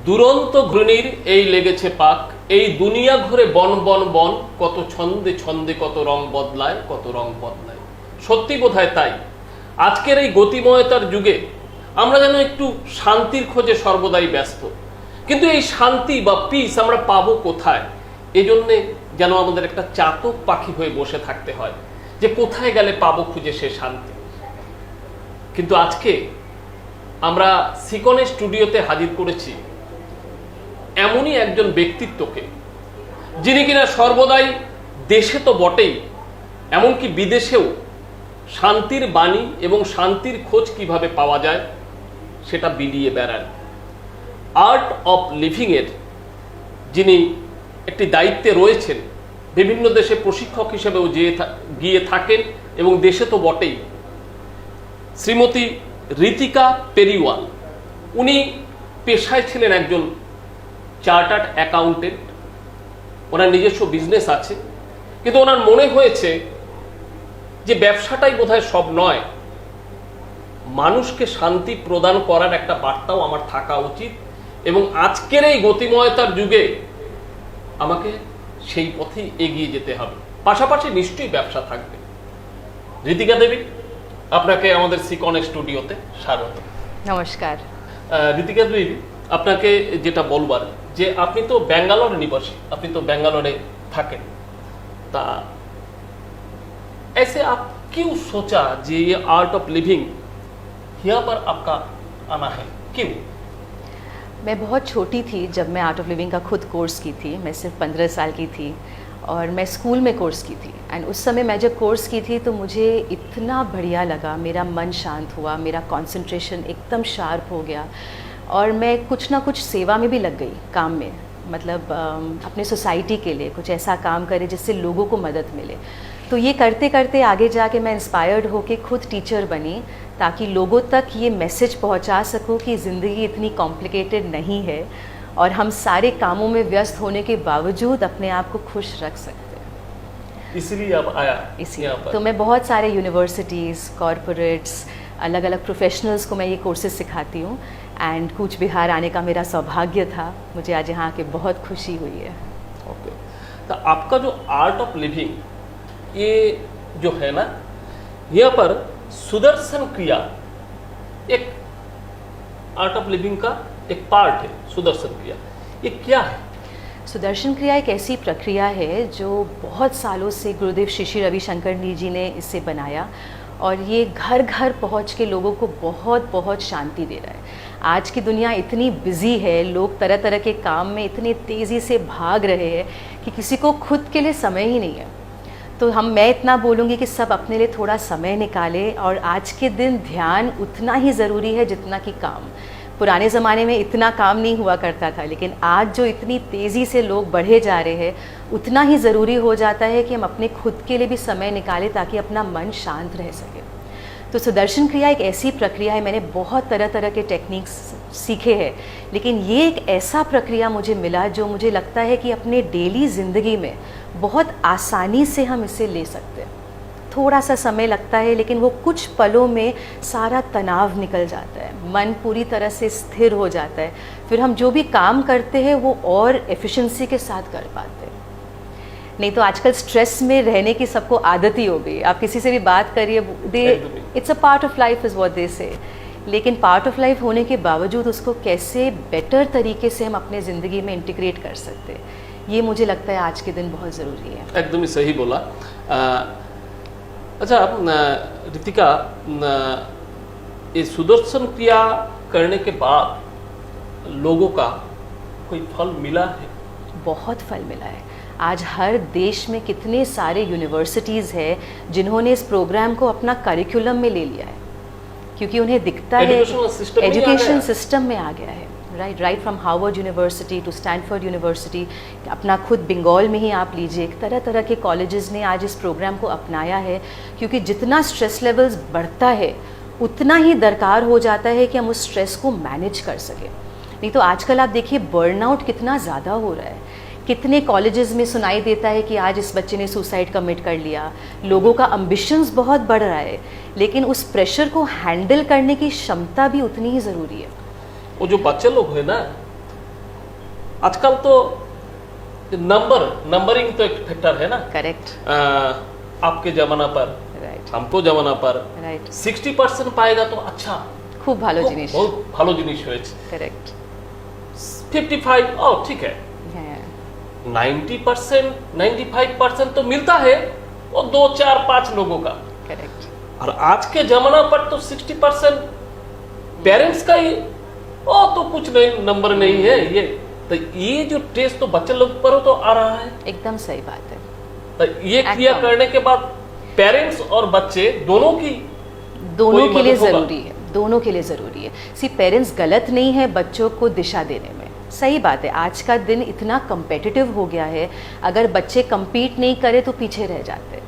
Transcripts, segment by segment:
দুরন্ত ঘূর্ণির এই লেগেছে পাক, এই দুনিয়া ঘুরে বন বন বন, কত ছন্দে ছন্দে কত রং বদলায়, কত রং বদলায়। সত্যি বোধহয় তাই আজকের এই গতিময়তার যুগে আমরা যেন একটু শান্তির খোঁজে সর্বদাই ব্যস্ত, কিন্তু এই শান্তি বা পিস আমরা পাবো কোথায়? এজন্যে যেন আমাদের একটা চাতক পাখি হয়ে বসে থাকতে হয় যে কোথায় গেলে পাবো খুঁজে সে শান্তি। কিন্তু আজকে আমরা সিকনের স্টুডিওতে হাজির করেছি এমনই একজন ব্যক্তিত্বকে, যিনি কিনা সর্বদাই দেশে তো বটেই, এমনকি বিদেশেও শান্তির বাণী এবং শান্তির খোঁজ কিভাবে পাওয়া যায় সেটা বিলিয়ে বেড়ান। আর্ট অফ লিভিংয়ের যিনি একটি দায়িত্বে রয়েছেন, বিভিন্ন দেশে প্রশিক্ষক হিসেবেও গিয়ে থাকেন এবং দেশে তো বটেই, শ্রীমতী ঋতিকা পেরিওয়াল। উনি পেশায় ছিলেন একজন চার্টার্ড অ্যাকাউন্টেন্ট, ওনার নিজস্ব বিজনেস আছে, কিন্তু ওনার মনে হয়েছে যে ব্যবসাটাই বোধহয় সব নয়, মানুষকে শান্তি প্রদান করার একটা বার্তাও আমার থাকা উচিত, এবং আজকের এই গতিময়তার যুগে আমাকে সেই পথেই এগিয়ে যেতে হবে। পাশাপাশি নিশ্চয়ই ব্যবসা থাকবে। ঋতিকা দেবী, আপনাকে আমাদের সিকনের স্টুডিওতে স্বাগত। নমস্কার। ঋতিকা দেবী, আপনাকে যেটা বলবার যে আপনি তো ব্যাঙ্গালোর নিবাসী, আপনি তো ব্যাঙ্গালোরে থাকেন, তা ऐसे आप क्यों सोचा कि ये आर्ट ऑफ लिविंग यहाँ पर आपका आना है, क्यों? मैं बहुत छोटी थी जब मैं आर्ट ऑफ लिविंग का खुद कोर्स की थी। मैं सिर्फ 15 साल की थी और मैं स्कूल में कोर्स की थी। एंड उस समय मैं जब कोर्स की थी तो मुझे इतना बढ़िया लगा, मेरा मन शांत हुआ, मेरा कंसंट्रेशन एकदम शार्प हो गया और मैं कुछ ना कुछ सेवा में भी लग गई काम में। मतलब अपने सोसाइटी के लिए कुछ ऐसा काम करे जिससे लोगों को मदद मिले। तो ये करते करते आगे जाके मैं इंस्पायर्ड होके खुद टीचर बनी, ताकि लोगों तक ये मैसेज पहुंचा सकूं कि ज़िंदगी इतनी कॉम्प्लिकेटेड नहीं है और हम सारे कामों में व्यस्त होने के बावजूद अपने आप को खुश रख सकते हैं। इसलिए आप आया इसलिए तो मैं बहुत सारे यूनिवर्सिटीज़, कॉरपोरेट्स, अलग अलग प्रोफेशनल्स को मैं ये कोर्सेज सिखाती हूँ। एंड कूच बिहार आने का मेरा सौभाग्य था, मुझे आज यहाँ आके बहुत खुशी हुई है। ओके, तो आपका जो आर्ट ऑफ लिविंग ये जो है ना, यहाँ पर सुदर्शन क्रिया एक आर्ट ऑफ लिविंग का एक पार्ट है। सुदर्शन क्रिया ये क्या है? सुदर्शन क्रिया एक ऐसी प्रक्रिया है जो बहुत सालों से गुरुदेव श्री श्री रविशंकर जी ने इसे बनाया और ये घर घर पहुँच के लोगों को बहुत बहुत शांति दे रहा है। आज की दुनिया इतनी बिजी है, लोग तरह तरह के काम में इतनी तेज़ी से भाग रहे हैं कि किसी को खुद के लिए समय ही नहीं है। तो मैं इतना बोलूँगी कि सब अपने लिए थोड़ा समय निकालें, और आज के दिन ध्यान उतना ही ज़रूरी है जितना कि काम। पुराने ज़माने में इतना काम नहीं हुआ करता था, लेकिन आज जो इतनी तेज़ी से लोग बढ़े जा रहे हैं, उतना ही ज़रूरी हो जाता है कि हम अपने खुद के लिए भी समय निकालें ताकि अपना मन शांत रह सके। तो सुदर्शन क्रिया एक ऐसी प्रक्रिया है, मैंने बहुत तरह तरह के टेक्निक्स सीखे हैं, लेकिन ये एक ऐसा प्रक्रिया मुझे मिला जो मुझे लगता है कि अपने डेली ज़िंदगी में बहुत आसानी से हम इसे ले सकते हैं। थोड़ा सा समय लगता है, लेकिन वो कुछ पलों में सारा तनाव निकल जाता है, मन पूरी तरह से स्थिर हो जाता है, फिर हम जो भी काम करते हैं वो और एफिशिएंसी के साथ कर पाते हैं। नहीं तो आजकल स्ट्रेस में रहने की सबको आदत ही हो गई। आप किसी से भी बात करिए, it's a part of life is what they से, लेकिन पार्ट ऑफ लाइफ होने के बावजूद उसको कैसे बेटर तरीके से हम अपने ज़िंदगी में इंटीग्रेट कर सकते हैं, ये मुझे लगता है आज के दिन बहुत ज़रूरी है। एकदम ही सही बोला। अच्छा ऋतिका, ये सुदर्शन क्रिया करने के बाद लोगों का कोई फल मिला है? बहुत फल मिला है। आज हर देश में कितने सारे यूनिवर्सिटीज़ हैं जिन्होंने इस प्रोग्राम को अपना करिकुलम में ले लिया है, क्योंकि उन्हें दिखता है एजुकेशन सिस्टम में आ गया है। Right from Harvard University to Stanford University, अपना खुद बंगाल में ही आप लीजिए, तरह तरह के कॉलेजेस ने आज इस प्रोग्राम को अपनाया है, क्योंकि जितना स्ट्रेस लेवल्स बढ़ता है उतना ही दरकार हो जाता है कि हम उस स्ट्रेस को मैनेज कर सकें। नहीं तो आजकल आप देखिए बर्नआउट कितना ज़्यादा हो रहा है, कितने कॉलेजेस में सुनाई देता है कि आज इस बच्चे ने सुसाइड कमिट कर लिया। लोगों का एम्बिशंस बहुत बढ़ रहा है, लेकिन उस प्रेशर को हैंडल करने की क्षमता भी उतनी ही ज़रूरी है। वो जो बच्चे लोग हैं ना, आजकल तो नंबरिंग तो एक फैक्टर है ना। करेक्ट। आपके जमाना पर, राइट, हमको जमाना पर রাইট, 60% পায়গা তো আচ্ছা, খুব ভালো জিনিস। बहुत ভালো জিনিস হয়েছে। करेक्ट। 55 ओ ठीक है। হ্যাঁ, 90% 95% तो मिलता है वो 2 4 5 लोगों का। करेक्ट। और आज के जमाना पर तो 60% पेरेंट्स का ही, ओ तो कुछ नहीं, नंबर नहीं है ये। तो ये जो टेस्ट तो बच्चे लोग पर तो आ रहा है। एकदम सही बात है। तो ये क्रिया एकदम। करने के बाद पेरेंट्स और बच्चे दोनों की दोनों कोई के लिए मदद होगा? ज़रूरी है, दोनों के लिए ज़रूरी है। सी पेरेंट्स गलत नहीं है बच्चों को दिशा देने में, सही बात है। आज का दिन इतना कम्पेटिटिव हो गया है, अगर बच्चे compete नहीं करे तो पीछे रह जाते।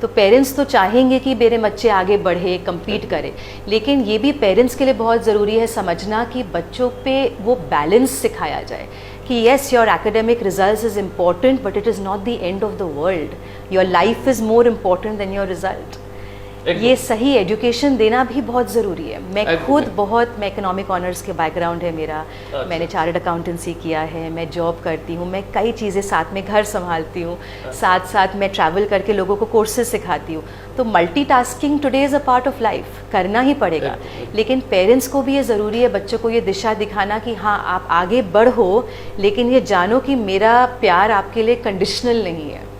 तो पेरेंट्स तो चाहेंगे कि मेरे बच्चे आगे बढ़े, compete करे, लेकिन ये भी पेरेंट्स के लिए बहुत ज़रूरी है समझना कि बच्चों पे वो बैलेंस सिखाया जाए कि yes your academic results is important but it is not the end of the world, your life is more important than your result. ये सही एजुकेशन देना भी बहुत ज़रूरी है। मैं खुद बहुत, मैं इकोनॉमिक ऑनर्स के बैकग्राउंड है मेरा, मैंने चार्टर्ड अकाउंटेंसी किया है, मैं जॉब करती हूँ, मैं कई चीज़ें साथ में घर संभालती हूँ, साथ साथ मैं ट्रैवल करके लोगों को कोर्सेज सिखाती हूँ। तो multitasking today is a part of life, करना ही पड़ेगा। लेकिन पेरेंट्स को भी ये ज़रूरी है बच्चों को ये दिशा दिखाना कि हाँ आप आगे बढ़ो, लेकिन ये जानो कि मेरा प्यार आपके लिए कंडीशनल नहीं है।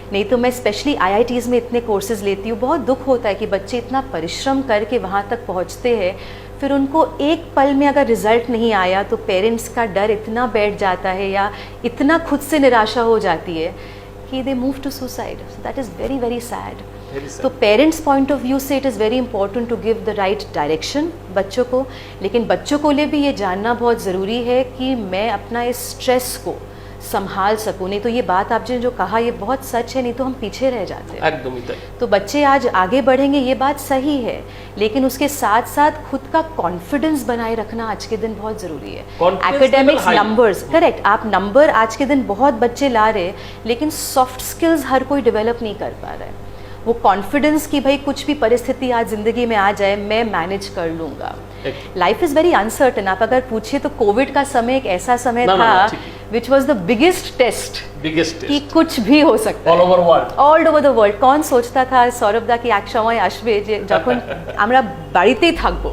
नहीं तो मैं स्पेशली IITs में इतने कोर्सेज लेती हूँ, बहुत दुख होता है कि बच्चे इतना परिश्रम करके वहाँ तक पहुँचते हैं, फिर उनको एक पल में अगर रिजल्ट नहीं आया तो पेरेंट्स का डर इतना बैठ जाता है या इतना खुद से निराशा हो जाती है कि they move to suicide. That is very very sad. तो पेरेंट्स पॉइंट ऑफ व्यू से it is very important to give the right direction बच्चों को, लेकिन बच्चों को लिए भी ये जानना बहुत ज़रूरी है कि मैं अपना इस स्ट्रेस को संभाल सकूं। नहीं तो ये बात आपने जो कहा ये बहुत सच है, नहीं तो हम पीछे रह जाते हैं। एकदम ही तय। तो बच्चे आज आगे बढ़ेंगे ये बात सही है, लेकिन उसके साथ साथ खुद का कॉन्फिडेंस बनाए रखना आज के दिन बहुत ज़रूरी है। एकेडमिक्स, नंबर्स, करेक्ट, आप नंबर आज के दिन बहुत बच्चे ला रहे, लेकिन सॉफ्ट स्किल्स हर कोई डेवलप नहीं कर पा रहा है। वो कॉन्फिडेंस कि भाई कुछ भी परिस्थिति आज ज़िंदगी में आ जाए मैं मैनेज कर लूँगा। Life is very uncertain. आप अगर पूछिए तो कोविड का समय एक ऐसा समय था which was the biggest test कि कुछ भी हो सकता है ऑल ओवर द वर्ल्ड। कौन सोचता था सौरभ दा कि एक समय আসবে যে যখন আমরা বাড়িতেই থাকবো,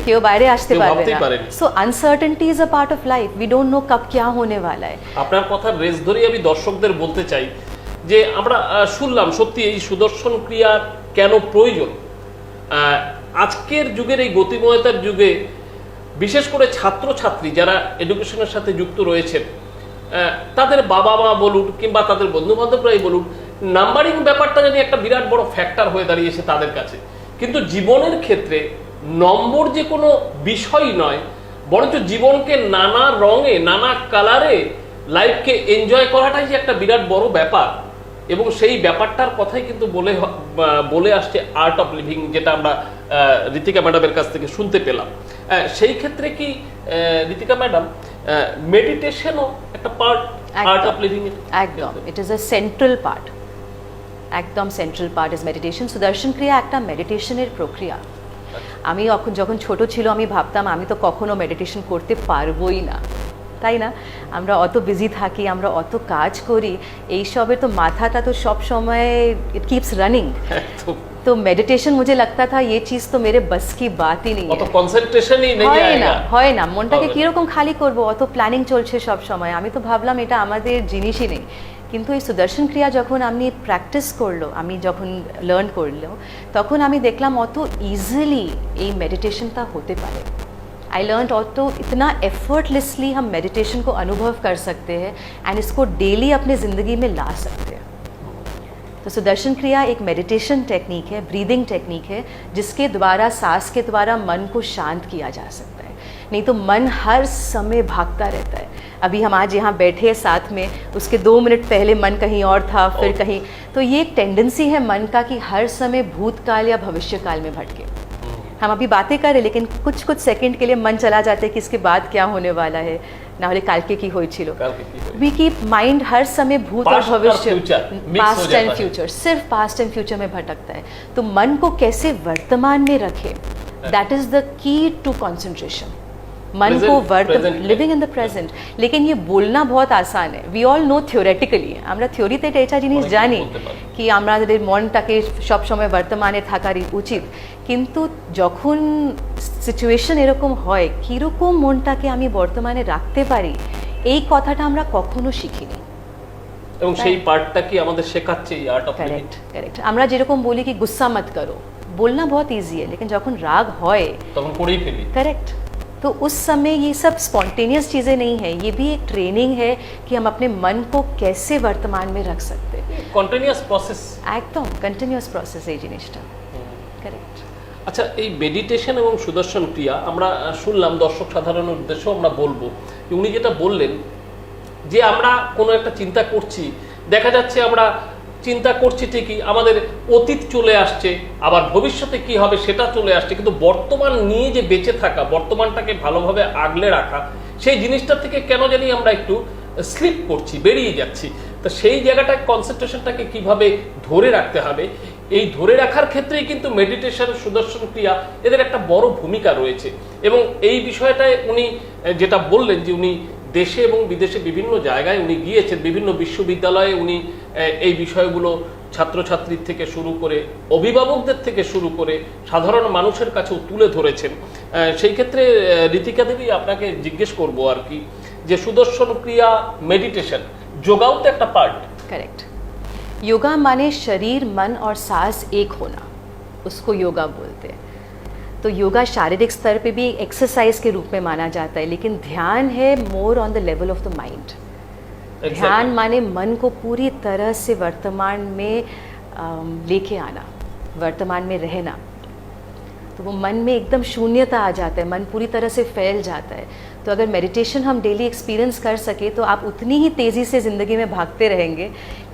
কেউ বাইরে আসতে পারবে না। So uncertainty is a part of life, we don't know কব क्या होने वाला है। আপনার কথা রেস ধরে আমি দর্শকদের বলতে চাই যে আমরা শুনলাম সত্যি এই সুদর্শন ক্রিয়া কেন প্রয়োজন। আজকের যুগের এই গতিময়তার যুগে বিশেষ করে ছাত্রছাত্রী যারা এডুকেশনের সাথে যুক্ত রয়েছেন, তাদের বাবা মা বলুন কিংবা তাদের বন্ধু বান্ধবরাই বলুন, নাম্বারিং ব্যাপারটা যদি একটা বিরাট বড় ফ্যাক্টর হয়ে দাঁড়িয়েছে তাদের কাছে। কিন্তু জীবনের ক্ষেত্রে নম্বর যে কোনো বিষয় নয়, বরঞ্চ জীবনকে নানা রঙে নানা কালারে লাইফকে এনজয় করাটাই যে একটা বিরাট বড় ব্যাপার, এবং সেই ব্যাপারটার কথাই কিন্তু বলে আসছে আর্ট অফ লিভিং, যেটা আমরা ঋতিকা ম্যাডামের কাছ থেকে শুনতে পেলাম। সেই ক্ষেত্রে কি ঋতিকা ম্যাডাম মেডিটেশনও একটা পার্ট আর্ট অফ লিভিং? একদম, it is a central part, একদম central part is meditation. Sudarshan Kriya একটা মেডিটেশনের প্রক্রিয়া। আমি যখন ছোট ছিল আমি ভাবতাম আমি তো কখনো মেডিটেশন করতে পারবোই না, তাই না? আমরা অত বিজি থাকি, আমরা অত কাজ করি, এইসবের তো মাথাটা তো সব সময় ইট কিপস রানিং। तो मेडिटेशन मुझे लगता था ये चीज़ तो मेरे बस की बात ही नहीं है, অত কনসেন্ট্রেশনই নেই, হয় না মনটাকে কিরকম খালি করব, অত প্ল্যানিং চলছে সব সময়। আমি তো ভাবলাম এটা আমাদের জিনিসই নেই। কিন্তু এই সুদর্শন ক্রিয়া যখন আমি প্র্যাকটিস করলো, আমি যখন লার্ন করলো, তখন আমি দেখলাম অত ইজিলি এই মেডিটেশনটা হতে পারে। आई लर्न ऑल्सो इतना एफर्टलेसली हम मेडिटेशन को अनुभव कर सकते हैं एंड इसको डेली अपने ज़िंदगी में ला सकते हैं। तो सुदर्शन क्रिया एक मेडिटेशन टेक्निक है, ब्रीदिंग टेक्निक है, जिसके द्वारा सांस के द्वारा मन को शांत किया जा सकता है। नहीं तो मन हर समय भागता रहता है। अभी हम आज यहाँ बैठे हैं साथ में, उसके 2 मिनट पहले मन कहीं और था, फिर कहीं। तो ये एक टेंडेंसी है मन का कि हर समय भूतकाल या भविष्यकाल में भटके। हम अभी बातें करें लेकिन कुछ सेकंड के लिए मन चला जाता है कि इसके बाद क्या होने वाला है, ना होले कालके की होइछिलो। वी कीप माइंड हर समय भूत और भविष्य, पास्ट एंड फ्यूचर, सिर्फ पास्ट एंड फ्यूचर में भटकता है। तो मन को कैसे वर्तमान में रखे, that is the key to concentration. मन Present- को वर्त present में। Living in the present. लेकिन ये बोलना बहुत आसान है, वी অল নো থিওরিটিক্যালি, আমরা থিওরিতে এটা জিনিস অনেক জানি বলতে পারি। কি আমাদের মনটাকে সবসময় বর্তমানে থাকারই উচিত, কিন্তু যখন সিচুয়েশন এরকম হয় কীরকম মনটাকে আমি বর্তমানে রাখতে পারি, এই কথাটা আমরা কখনো শিখিনি। এবং সেই পার্টটা কি আমাদের শেখাচ্ছে এই art of living. Correct correct. আমরা যেরকম বলি कि गुस्सा मत करो, बोलना बहुत ईजी है, लेकिन যখন রাগ হয়, তখন করেই ফেলি। करेक्ट, तो उस समय ये सब स्पॉन्टेनियस चीज़ें नहीं है, ये भी एक ट्रेनिंग है कि हम अपने मन को कैसे वर्तमान में रख सकते हैं। Continuous process. একদম কন্টিনিউয়াস প্রসেস এই জিনিসটা। কারেক্ট। আচ্ছা, এই মেডিটেশন এবং সুদর্শন ক্রিয়া আমরা শুনলাম, দর্শক সাধারণের উদ্দেশ্যেও আমরা বলবো যে উনি যেটা বললেন যে আমরা কোনো একটা চিন্তা করছি, দেখা যাচ্ছে আমরা চিন্তা করছি ঠিকই, আমাদের অতীত চলে আসছে, আবার ভবিষ্যতে কি হবে সেটা চলে আসছে, কিন্তু বর্তমান নিয়ে যে বেঁচে থাকা, বর্তমানটাকে ভালোভাবে আগলে রাখা, সেই জিনিসটা থেকে কেন জানি আমরা একটু স্লিপ করছি, বেরিয়ে যাচ্ছি। তো সেই জায়গাটায় কনসেন্ট্রেশনটাকে কিভাবে ধরে রাখতে হবে, এই ধরে রাখার ক্ষেত্রেই কিন্তু মেডিটেশন, সুদর্শন ক্রিয়া এদের একটা বড় ভূমিকা রয়েছে। এবং এই বিষয়টায় উনি যেটা বললেন যে উনি দেশে এবং বিদেশে বিভিন্ন জায়গায় উনি গিয়েছেন, বিভিন্ন বিশ্ববিদ্যালয়ে উনি এই বিষয়গুলো ছাত্রছাত্রীর থেকে শুরু করে, অভিভাবকদের থেকে শুরু করে সাধারণ মানুষের কাছেও তুলে ধরেছেন। সেই ক্ষেত্রে ঋতিকা দেবী, আপনাকে জিজ্ঞেস করবো আর কি, যে সুদর্শন ক্রিয়া, মেডিটেশন, যোগাও তো একটা পার্ট। करेक्ट। योगा माने शरीर, मन और सांस एक होना, उसको योगा बोलते हैं। तो योगा शारीरिक स्तर पे भी एक्सरसाइज के रूप में माना जाता है, लेकिन ध्यान है more on the level of the mind. ध्यान माने मन को पूरी तरह से वर्तमान में लेके आना, वर्तमान में रहना। तो वो मन में एकदम शून्यता आ जाता है, मन पूरी तरह से फैल जाता है। तो अगर मेडिटेशन हम डेली एक्सपीरियंस कर सके तो आप उतनी ही तेज़ी से ज़िंदगी में भागते रहेंगे,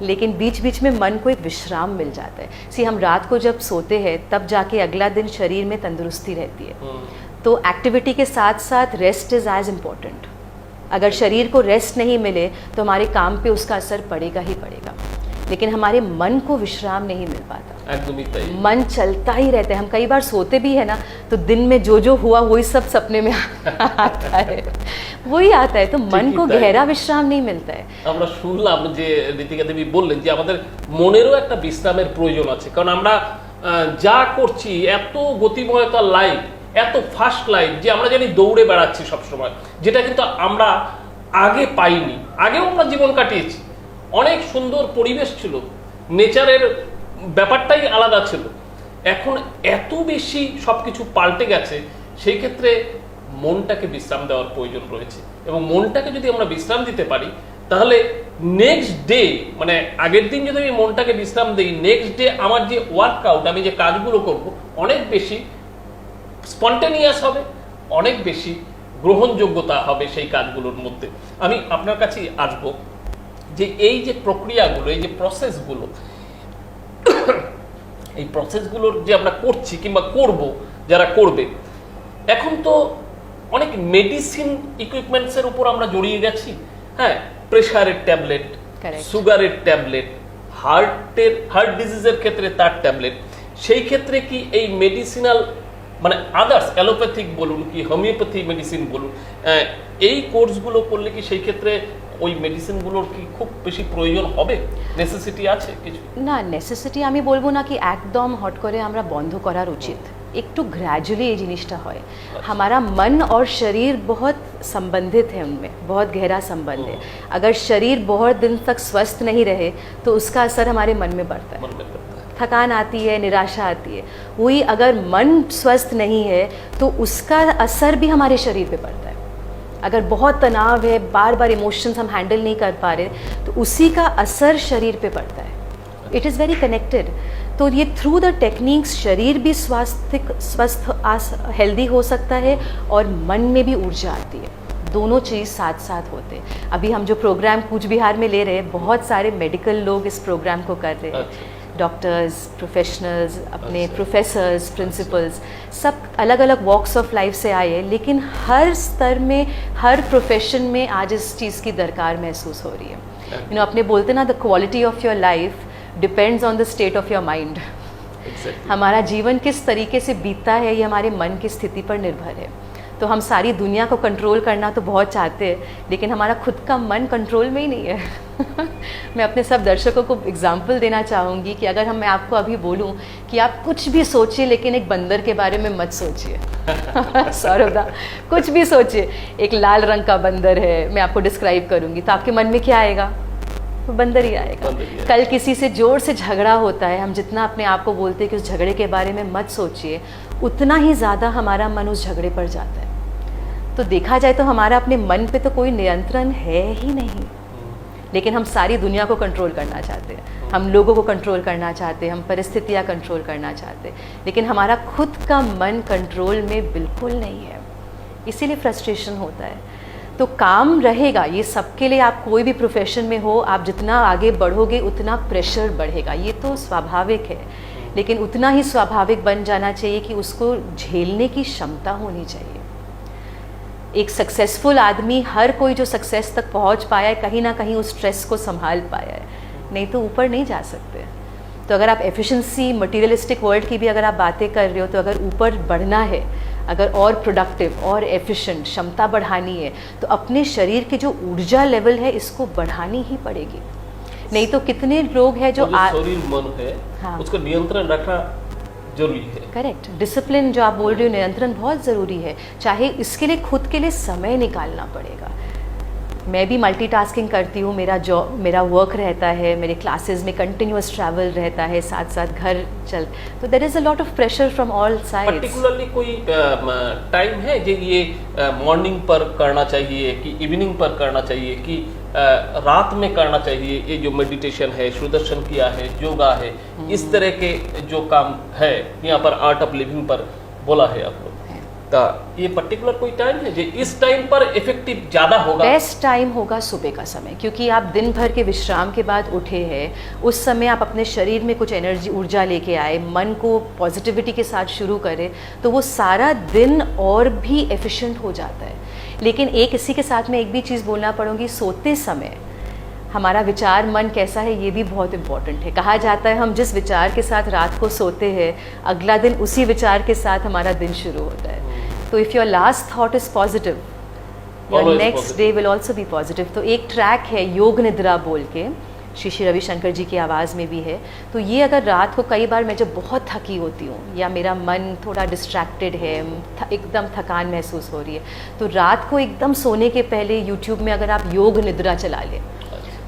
लेकिन बीच बीच में मन को एक विश्राम मिल जाता है। हम रात को जब सोते हैं तब जाके अगला दिन शरीर में तंदुरुस्ती रहती है। तो एक्टिविटी के साथ साथ रेस्ट इज़ एज इम्पोर्टेंट। अगर शरीर को रेस्ट नहीं मिले तो हमारे काम पे उसका असर पड़ेगा ही पड़ेगा, लेकिन हमारे मन को विश्राम नहीं मिल पाता। একদমই তাই। मन चलता ही रहता है, हम कई बार सोते भी है ना, तो दिन में जो जो हुआ वही सब सपने में आता है, वही आता है, तो मन को ठीक है। गहरा विश्राम नहीं मिलता है। আমরা শুনলাম যে ঋতিকা দেবী বললেন যে আমাদের মনেরও একটা বিশ্রামের প্রয়োজন আছে, কারণ আমরা যা করছি, এত গতিময়তা লাইফ, এত ফাস্ট লাইফ, যে আমরা জানি দৌড়ে বেড়াচ্ছি সবসময়, যেটা কিন্তু আমরা আগে পাইনি। আগেও আমরা জীবন কাটিয়েছি, অনেক সুন্দর পরিবেশ ছিল, নেচারের ব্যাপারটাই আলাদা ছিল। এখন এত বেশি সবকিছু পাল্টে গেছে, সেই ক্ষেত্রে মনটাকে বিশ্রাম দেওয়ার প্রয়োজন রয়েছে। এবং মনটাকে যদি আমরা বিশ্রাম দিতে পারি, তাহলে নেক্সট ডে, মানে আগের দিন যদি আমি মনটাকে বিশ্রাম দিই, নেক্সট ডে আমার যে ওয়ার্কআউট, আমি যে কাজগুলো করব, অনেক বেশি স্পন্টেনিয়াস হবে, অনেক বেশি গ্রহণযোগ্যতা হবে সেই কাজগুলোর মধ্যে। আমি আপনার কাছে আসবো যে এই যে প্রক্রিয়াগুলো, এই যে প্রসেসগুলো, এই প্রসেসগুলোর যে আমরা করছি কিংবা করব, যারা করবে, এখন তো অনেক মেডিসিন ইকুইপমেন্টসের উপর আমরা জড়িয়ে গেছি। হ্যাঁ, প্রেশারের ট্যাবলেট, Correct. সুগারের ট্যাবলেট, হার্ট ডিজিজের ক্ষেত্রে তার ট্যাবলেট। সেই ক্ষেত্রে কি এই মেডিসিনাল, মানে আদার্স অ্যালোপ্যাথিক বলুন কি হোমিওপ্যাথি মেডিসিন বলুন, এই কোর্সগুলো করলে কি সেই ক্ষেত্রে ওই মেডিসিনগুলোর কি খুব বেশি প্রয়োজন হবে, নেসেসিটি আছে কিছু? না, নেসেসিটি আমি বলবো না कि একদম হট করে আমরা বন্ধ করার উচিত, একটু ग्रेजुअली ये जिनिसটা হয়। हमारा मन और शरीर बहुत संबंधित है, उनमें बहुत गहरा संबंध है। अगर शरीर बहुत दिन तक स्वस्थ नहीं रहे तो उसका असर हमारे मन में पड़ता है, मन में पड़ता है। थकान आती है, निराशा आती है। वही अगर मन स्वस्थ नहीं है तो उसका असर भी हमारे शरीर पे पड़ता है। अगर बहुत तनाव है, बार बार इमोशंस हम हैंडल नहीं कर पा रहे, तो उसी का असर शरीर पे पड़ता है। It is very connected. तो ये थ्रू द टेक्निक्स शरीर भी स्वस्थ हेल्दी हो सकता है और मन में भी ऊर्जा आती है, दोनों चीज़ साथ साथ होते हैं। अभी हम जो प्रोग्राम कूच बिहार में ले रहे हैं, बहुत सारे मेडिकल लोग इस प्रोग्राम को कर रहे हैं, डॉक्टर्स, प्रोफेशनल्स, अपने प्रोफेसर्स, प्रिंसिपल्स, सब अलग अलग वॉक्स ऑफ लाइफ से आए हैं, लेकिन हर स्तर में, हर प्रोफेशन में आज इस चीज़ की दरकार महसूस हो रही है। यू नो, अपने बोलते ना, the quality of your life depends on the state of your mind. हमारा जीवन किस तरीके से बीतता है, ये हमारे मन की स्थिति पर निर्भर है। तो तो हम सारी दुनिया को कंट्रोल करना तो बहुत चाहते हैं, लेकिन हमारा खुद का मन कंट्रोल में ही नहीं है। मैं अपने सब दर्शकों को एग्जाम्पल देना चाहूँगी कि अगर मैं आपको अभी बोलूँ कि आप कुछ भी सोचिए, लेकिन एक बंदर के बारे में मत सोचिए। सौरभदा, कुछ भी सोचिए, एक लाल रंग का बंदर है, मैं आपको डिस्क्राइब करूँगी तो आपके मन में क्या आएगा? तो बंदर ही आएगा। कल किसी से जोर से झगड़ा होता है, हम जितना अपने आप को बोलते हैं कि उस झगड़े के बारे में मत सोचिए, उतना ही ज़्यादा हमारा मन उस झगड़े पर जाता है। तो देखा जाए तो हमारा अपने मन पे तो कोई नियंत्रण है ही नहीं, लेकिन हम सारी दुनिया को कंट्रोल करना चाहते हैं, हम लोगों को कंट्रोल करना चाहते हैं, हम परिस्थितियाँ कंट्रोल करना चाहते हैं, लेकिन हमारा खुद का मन कंट्रोल में बिल्कुल नहीं है, इसीलिए फ्रस्ट्रेशन होता है। तो काम रहेगा ये सबके लिए, आप कोई भी प्रोफेशन में हो, आप जितना आगे बढ़ोगे उतना प्रेशर बढ़ेगा, ये तो स्वाभाविक है, लेकिन उतना ही स्वाभाविक बन जाना चाहिए कि उसको झेलने की क्षमता होनी चाहिए। एक सक्सेसफुल आदमी, हर कोई जो सक्सेस तक पहुंच पाया है, कहीं ना कहीं उस स्ट्रेस को संभाल पाया है, नहीं तो ऊपर नहीं जा सकते। तो अगर आप एफिशिएंसी, मटीरियलिस्टिक वर्ल्ड की भी अगर आप बातें कर रहे हो, तो अगर ऊपर बढ़ना है, अगर और प्रोडक्टिव और एफिशिएंट क्षमता बढ़ानी है, तो अपने शरीर की जो ऊर्जा लेवल है इसको बढ़ानी ही पड़ेगी। नहीं तो कितने लोग हैं जो शरीर मन है, हाँ, उसका नियंत्रण रखना जरूरी है। करेक्ट, डिसिप्लिन जो आप बोल रहे हो, नियंत्रण बहुत ज़रूरी है, चाहे इसके लिए खुद के लिए समय निकालना पड़ेगा। मैं भी मल्टीटास्किंग करती हूँ, मेरा वर्क रहता है, मेरे क्लासेस में कंटिन्यूअस ट्रैवल रहता है, साथ साथ घर चल, तो there is a lot of pressure from all sides. Particularly कोई टाइम है जो ये मॉर्निंग पर करना चाहिए कि इवनिंग पर करना चाहिए कि रात में करना चाहिए? ये जो मेडिटेशन है, सुदर्शन क्रिया है, योगा है, इस तरह के जो काम है यहाँ पर आर्ट ऑफ लिविंग पर बोला है आप लोग, तो ये पर्टिकुलर कोई टाइम है जो इस टाइम पर इफेक्टिव ज़्यादा होगा? बेस्ट टाइम होगा सुबह का समय, क्योंकि आप दिन भर के विश्राम के बाद उठे हैं, उस समय आप अपने शरीर में कुछ एनर्जी, ऊर्जा लेके आए, मन को पॉजिटिविटी के साथ शुरू करें, तो वो सारा दिन और भी एफिशिएंट हो जाता है। लेकिन इसी के साथ में एक भी चीज़ बोलना पड़ूंगी, सोते समय हमारा विचार मन कैसा है ये भी बहुत इम्पॉर्टेंट है। कहा जाता है हम जिस विचार के साथ रात को सोते हैं, अगला दिन उसी विचार के साथ हमारा दिन शुरू होता है। तो if your last thought is positive, your next day will also be positive. तो एक ट्रैक है योग निद्रा बोल के, श्री रविशंकर जी की आवाज़ में भी है। तो ये अगर रात को, कई बार मैं जब बहुत थकी होती हूँ या मेरा मन थोड़ा डिस्ट्रैक्टेड है, एकदम थकान महसूस हो रही है, तो रात को एकदम सोने के पहले यूट्यूब में अगर आप योग निद्रा चला लें,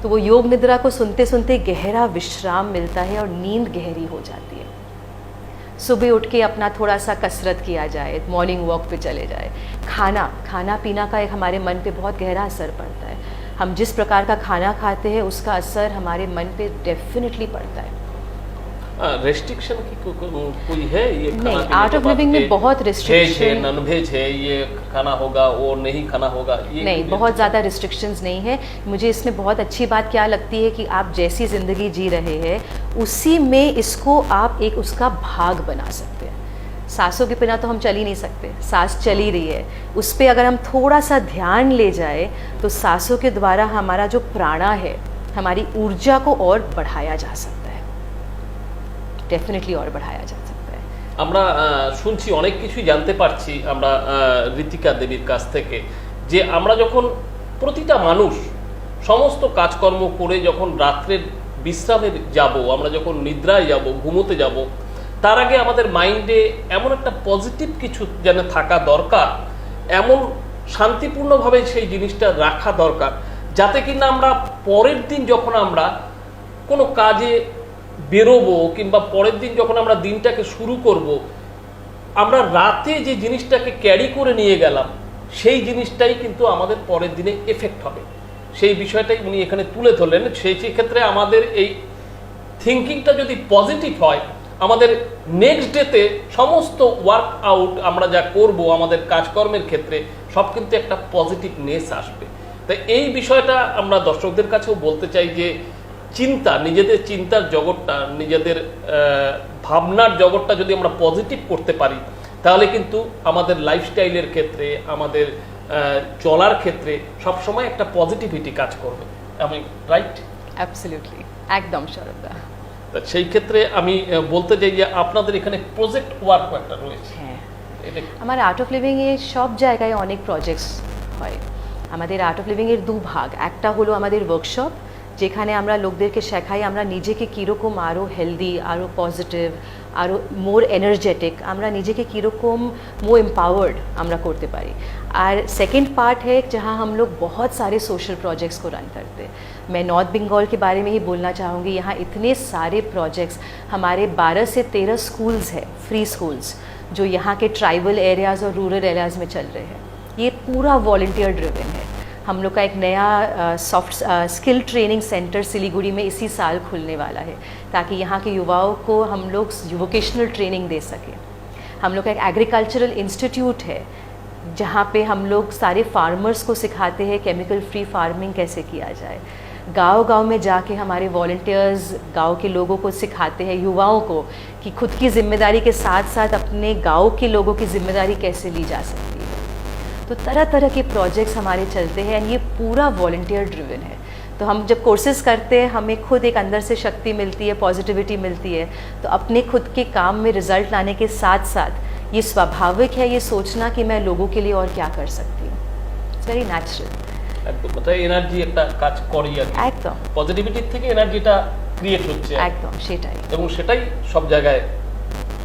तो वो योग निद्रा को सुनते सुनते गहरा विश्राम मिलता है और नींद गहरी हो जाती है। सुबह उठ के अपना थोड़ा सा कसरत किया जाए, मॉर्निंग वॉक पे चले जाए, खाना पीना का एक हमारे मन पे बहुत गहरा असर पड़ता है। हम जिस प्रकार का खाना खाते हैं उसका असर हमारे मन पे डेफिनेटली पड़ता है। रेस्ट्रिक्शन की कोई है? ये नहीं, आर्ट ऑफ लिविंग में बहुत रिस्ट्रिक्शन है, नॉन वेज है, ये खाना होगा वो नहीं खाना होगा, ये नहीं, बहुत ज़्यादा रिस्ट्रिक्शंस नहीं है। मुझे इसमें बहुत अच्छी बात क्या लगती है कि आप जैसी ज़िंदगी जी रहे हैं उसी में इसको आप एक उसका भाग बना सकते हैं। सांसों के बिना तो हम चल ही नहीं सकते, सांस चल ही रही है, उस पर अगर हम थोड़ा सा ध्यान ले जाए तो सांसों के द्वारा हमारा जो प्राणा है, हमारी ऊर्जा को और बढ़ाया जा सकता है, डेफिनेटली और बढ़ाया जा सकता है। আমরা শুনছি অনেক কিছুই জানতে পারছি আমরা ঋতিকা দেবীর কাছ থেকে, যে আমরা যখন প্রতিটা মানুষ সমস্ত কাজকর্ম করে যখন রাত্রের বিশ্রামে যাব, আমরা যখন নিদ্রায় যাব, ঘুমোতে যাব, তার আগে আমাদের মাইন্ডে এমন একটা পজিটিভ কিছু যেন থাকা দরকার, এমন শান্তিপূর্ণভাবে সেই জিনিসটা রাখা দরকার, যাতে কিনা আমরা পরের দিন যখন আমরা কোনো কাজে বেরোবো কিংবা পরের দিন যখন আমরা দিনটাকে শুরু করব, আমরা রাতে যে জিনিসটাকে ক্যারি করে নিয়ে গেলাম সেই জিনিসটাই কিন্তু আমাদের পরের দিনে এফেক্ট হবে। সেই বিষয়টাই উনি এখানে তুলে ধরলেন। সেই ক্ষেত্রে আমাদের এই থিঙ্কিংটা যদি পজিটিভ হয়, আমাদের নেক্সট ডেতে সমস্ত ওয়ার্ক আউট আমরা যা করব আমাদের কাজকর্মের ক্ষেত্রে সব কিন্তু একটা পজিটিভনেস আসবে। তাই এই বিষয়টা আমরা দর্শকদের কাছেও বলতে চাই যে চিন্তা, নিজেদের চিন্তার জগৎটা, নিজেদের ভাবনার জগৎটা যদি আমরা পজিটিভ করতে পারি, তাহলে কিন্তু আমাদের লাইফস্টাইলের ক্ষেত্রে, আমাদের চলার ক্ষেত্রে সবসময় একটা পজিটিভিটি কাজ করবে। আমি রাইট? অ্যাবসলিউটলি, একদম সরবদা। সেই ক্ষেত্রে আমি বলতে চাই যে আপনাদের এখানে প্রজেক্ট ওয়ার্ক একটা রয়েছে, এটা আমার আর্ট অফ লিভিং এ সব জায়গায় অনেক প্রজেক্টস হয়। আমাদের আর্ট অফ লিভিং এর দুভাগ, একটা হলো আমাদের ওয়ার্কশপ, যেখানে আমরা লোকদেরকে শেখাই আমরা নিজেকে কীরকম আরও হেলদি, আরও পজিটিভ, আরও মোর एनर्जेटिक, আমরা নিজেকে কীরকম मोर एम्पावर्ड আমরা করতে पारी। और सेकंड पार्ट है जहाँ हम लोग बहुत सारे सोशल प्रोजेक्ट्स को रन करते हैं। मैं नॉर्थ बंगाल के बारे में ही बोलना चाहूँगी। यहाँ इतने सारे प्रोजेक्ट्स, हमारे 12 से 13 स्कूल्स हैं, फ्री स्कूल्स, जो यहाँ के ट्राइबल एरियाज़ और रूरल एरियाज़ में चल रहे हैं। ये पूरा वॉल्टियर ड्रिवन है। हम लोग का एक नया soft skill training centre Siliguri में इसी साल खुलने वाला है, ताकि यहाँ के युवाओं को हम लोग वोकेशनल ट्रेनिंग दे सकें। हम लोग का एक एग्रीकल्चरल इंस्टीट्यूट है, जहाँ पे हम लोग सारे फार्मर्स को सिखाते हैं केमिकल फ्री फार्मिंग कैसे किया जाए। गांव-गांव में जाके हमारे वॉलंटियर्स गांव के लोगों को सिखाते हैं, युवाओं को, कि खुद की जिम्मेदारी के साथ साथ अपने गांव के लोगों की जिम्मेदारी कैसे ली जा सकती है। तो तरह तरह के प्रोजेक्ट्स हमारे चलते हैं, एंड ये पूरा वॉलंटियर ड्रिवन है। तो हम जब कोर्सेज करते हैं, हमें खुद एक अंदर से शक्ति मिलती है, पॉजिटिविटी मिलती है। तो अपने खुद के काम में रिजल्ट लाने के साथ साथ ये स्वाभाविक है ये सोचना कि मैं लोगों के लिए और क्या कर सकती हूँ। It's very natural. একদম কথা, এনার্জি একটা কাজ করে আর কি। একদম পজিটিভিটির থেকে এনার্জিটা ক্রিয়েট হচ্ছে, একদম সেটাই, এবং সেটাই সব জায়গায়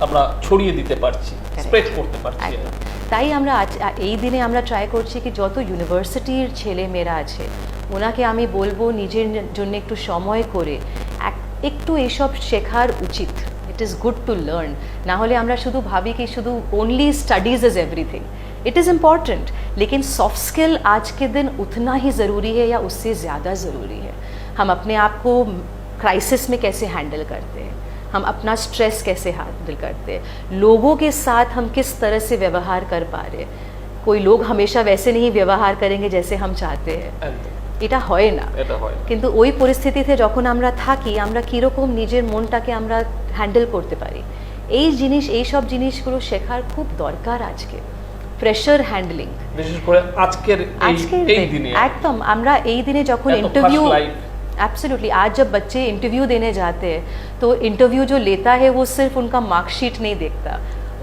আমরা ছড়িয়ে দিতে পারছি, স্প্রেড করতে পারছি। একদম তাই আমরা আজ এই দিনে আমরা ট্রাই করছি কি যত ইউনিভার্সিটির ছেলে মেয়েরা আছে ওনাকে আমি বলবো নিজের জন্য একটু সময় করে একটু এসব শেখার উচিত। It is good to learn. ना होले আমরা শুধু ভাবি कि শুধু only studies is everything. It is important, लेकिन सॉफ्ट स्किल आज के दिन उतना ही ज़रूरी है या उससे ज़्यादा ज़रूरी है। हम अपने आप को क्राइसिस में कैसे हैंडल करते हैं, हम अपना स्ट्रेस कैसे हैंडल करते हैं, लोगों के साथ हम किस तरह से व्यवहार कर पा रहे हैं। कोई लोग हमेशा वैसे नहीं व्यवहार करेंगे जैसे हम चाहते हैं, এটা হয় না। কিন্তু ওই পরিস্থিতিতে যখন আমরা থাকি আমরা কীরকম নিজের মনটাকে আমরা হ্যান্ডেল করতে পারি, এই সব জিনিসগুলো শেখার খুব দরকার আজকে। প্রেশার হ্যান্ডলিং, বিশেষ করে আজকের এই দিনে, একদম আমরা এই দিনে যখন इंटरव्यू, एब्सोल्युटली, आज जब बच्चे इंटरव्यू देने जाते हैं तो इंटरव्यू जो लेता है वो सिर्फ उनका मार्कशीट नहीं देखता,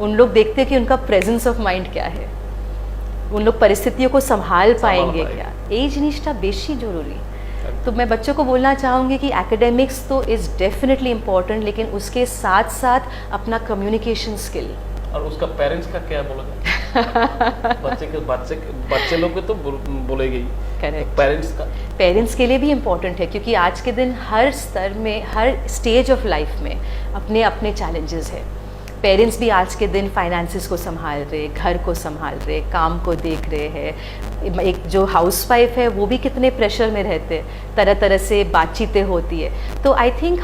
उन लोग देखते हैं कि उनका प्रेजेंस ऑफ माइंड क्या है, उन लोग परिस्थितियों को संभाल पाएंगे क्या। এই জিনিসটা বেশি জরুরি। तो मैं बच्चों को बोलना चाहूँगी कि एकेडमिक्स तो इज़ डेफिनेटली इम्पोर्टेंट, लेकिन उसके साथ साथ अपना कम्युनिकेशन स्किल। और उसका पेरेंट्स का क्या बोलेगा? बच्चे लोग तो बोलेंगे ही। करेक्ट। पेरेंट्स के लिए भी इम्पोर्टेंट है, क्योंकि आज के दिन हर स्तर में, हर स्टेज ऑफ लाइफ में अपने अपने चैलेंजेस है। पेरेंट्स भी आज के दिन फाइनेंसेस को संभाल रहे, घर को संभाल रहे, काम को देख रहे हैं। एक जो हाउसवाइफ है वो भी कितने प्रेशर में रहते हैं, तरह तरह से बातचीतें होती है। तो आई थिंक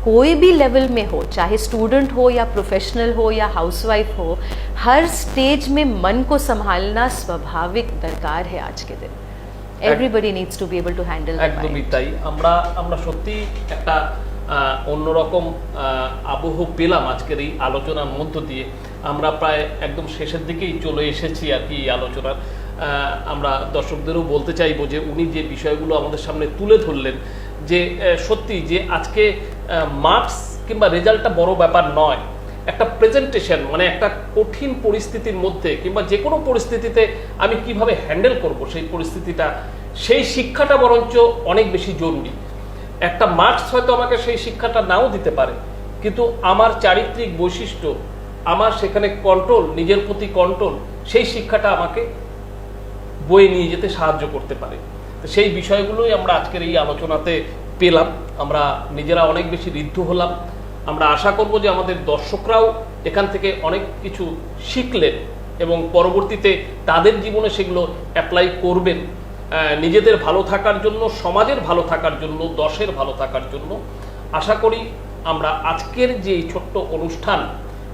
कोई भी लेवल में हो, चाहे स्टूडेंट हो या प्रोफेशनल हो या हाउसवाइफ हो, हर स्टेज में मन को संभालना स्वाभाविक दरकार है आज के दिन। Everybody needs to be able to handle. একদমই তাই। আমরা সত্যি একটা অন্যরকম আবহ পেলাম আজকের এই আলোচনার মধ্য দিয়ে। আমরা প্রায় একদম শেষের দিকেই চলে এসেছি আর কি এই আলোচনার। আমরা দর্শকদেরও বলতে চাইবো যে উনি যে বিষয়গুলো আমাদের সামনে তুলে ধরলেন, যে সত্যি যে আজকে মার্কস কিংবা রেজাল্টটা বড় ব্যাপার নয়, একটা প্রেজেন্টেশন, মানে একটা কঠিন পরিস্থিতির মধ্যে কিংবা যে কোনো পরিস্থিতিতে আমি কিভাবে হ্যান্ডেল করব সেই পরিস্থিতিটা, সেই শিক্ষাটা বরঞ্চ অনেক বেশি জরুরি। একটা মার্কস হয়তো আমাকে সেই শিক্ষাটা নাও দিতে পারে, কিন্তু আমার চারিত্রিক বৈশিষ্ট্য, আমার সেখানে কন্ট্রোল, নিজের প্রতি কন্ট্রোল, সেই শিক্ষাটা আমাকে বয়ে নিয়ে যেতে সাহায্য করতে পারে। তো সেই বিষয়গুলোই আমরা আজকের এই আলোচনাতে পেলাম। আমরা নিজেরা অনেক বেশি ঋদ্ধ হলাম। আমরা আশা করব যে আমাদের দর্শকরাও এখান থেকে অনেক কিছু শিখলেন এবং পরবর্তীতে তাদের জীবনে সেগুলো অ্যাপ্লাই করবেন, নিজেদের ভালো থাকার জন্য, সমাজের ভালো থাকার জন্য, দেশের ভালো থাকার জন্য। আশা করি আমরা আজকের যে ছোট্ট অনুষ্ঠান,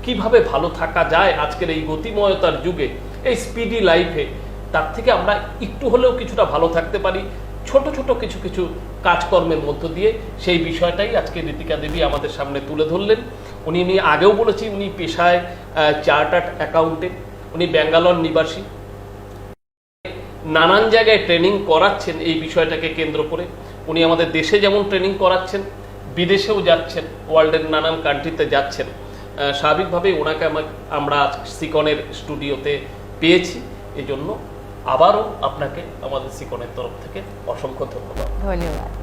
কিভাবে ভালো থাকা যায় আজকের এই গতিময়তার যুগে, এই স্পিডি লাইফে, তার থেকে আমরা একটু হলেও কিছুটা ভালো থাকতে পারি ছোট ছোট কিছু কিছু কাজকর্মের মধ্য দিয়ে। সেই বিষয়টাই আজকে ঋতিকা দেবী আমাদের সামনে তুলে ধরলেন। উনি আগেও বলেছি উনি পেশায় চার্টার্ড অ্যাকাউন্টেন্ট, উনি ব্যাঙ্গালোর নিবাসী, নানান জায়গায় ট্রেনিং করাচ্ছেন এই বিষয়টাকে কেন্দ্র করে। উনি আমাদের দেশে যেমন ট্রেনিং করাচ্ছেন, বিদেশেও যাচ্ছেন, ওয়ার্ল্ডের নানান কান্ট্রিতে যাচ্ছেন। স্বাভাবিকভাবে ওনাকে আমরা আজ সিকনের স্টুডিওতে পেয়েছি, এই জন্য আবারও আপনাকে আমাদের সিকনের তরফ থেকে অসংখ্য ধন্যবাদ। धन्यवाद।